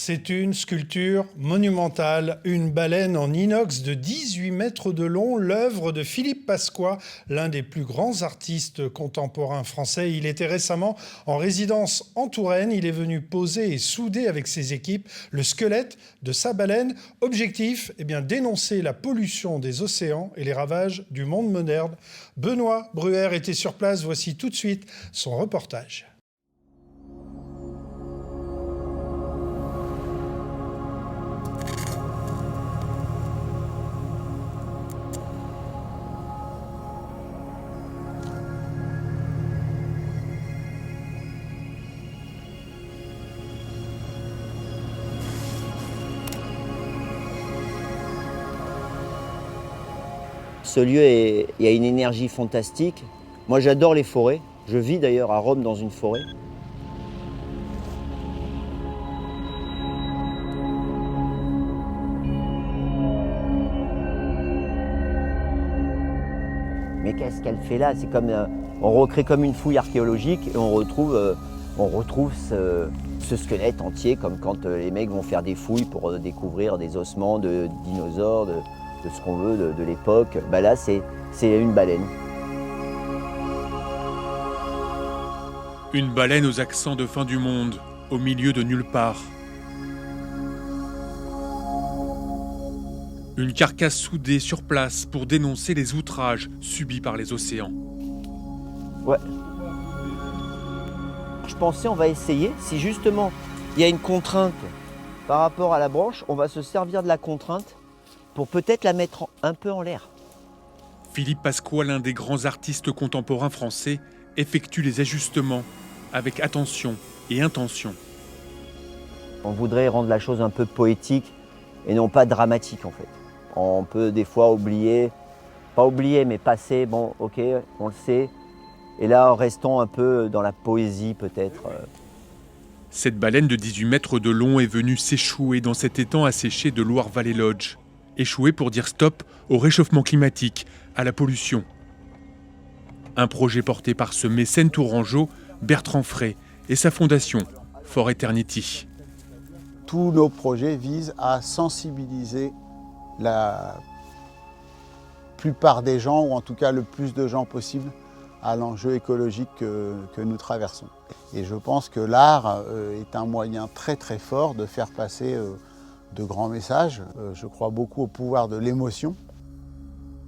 C'est une sculpture monumentale, une baleine en inox de 18 mètres de long, l'œuvre de Philippe Pasqua, l'un des plus grands artistes contemporains français. Il était récemment en résidence en Touraine. Il est venu poser et souder avec ses équipes le squelette de sa baleine. Objectif, dénoncer la pollution des océans et les ravages du monde moderne. Benoît Bruère était sur place. Voici tout de suite son reportage. Ce lieu, il y a une énergie fantastique. Moi, j'adore les forêts. Je vis d'ailleurs à Rome dans une forêt. Mais qu'est-ce qu'elle fait là? C'est comme on recrée comme une fouille archéologique et on retrouve ce squelette entier, comme quand les mecs vont faire des fouilles pour découvrir des ossements de dinosaures, de ce qu'on veut de l'époque. Là, c'est une baleine. Une baleine aux accents de fin du monde, au milieu de nulle part. Une carcasse soudée sur place pour dénoncer les outrages subis par les océans. Ouais. Je pensais on va essayer, si justement il y a une contrainte par rapport à la branche, on va se servir de la contrainte pour peut-être la mettre un peu en l'air. Philippe Pasqua, l'un des grands artistes contemporains français, effectue les ajustements avec attention et intention. On voudrait rendre la chose un peu poétique et non pas dramatique en fait. On peut des fois oublier, pas oublier mais passer, bon ok, on le sait. Et là, restons un peu dans la poésie peut-être. Cette baleine de 18 mètres de long est venue s'échouer dans cet étang asséché de Loire-Vallée-Lodge. Échouer pour dire stop au réchauffement climatique, à la pollution. Un projet porté par ce mécène tourangeau, Bertrand Frey, et sa fondation, For Eternity. Tous nos projets visent à sensibiliser la plupart des gens, ou en tout cas le plus de gens possible, à l'enjeu écologique que nous traversons. Et je pense que l'art est un moyen très très fort de faire passer de grands messages. Je crois beaucoup au pouvoir de l'émotion.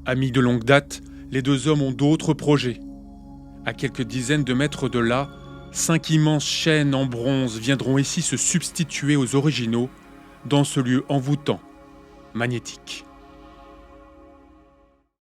Amis de longue date, les deux hommes ont d'autres projets. À quelques dizaines de mètres de là, 5 immenses chaînes en bronze viendront ici se substituer aux originaux dans ce lieu envoûtant, magnétique.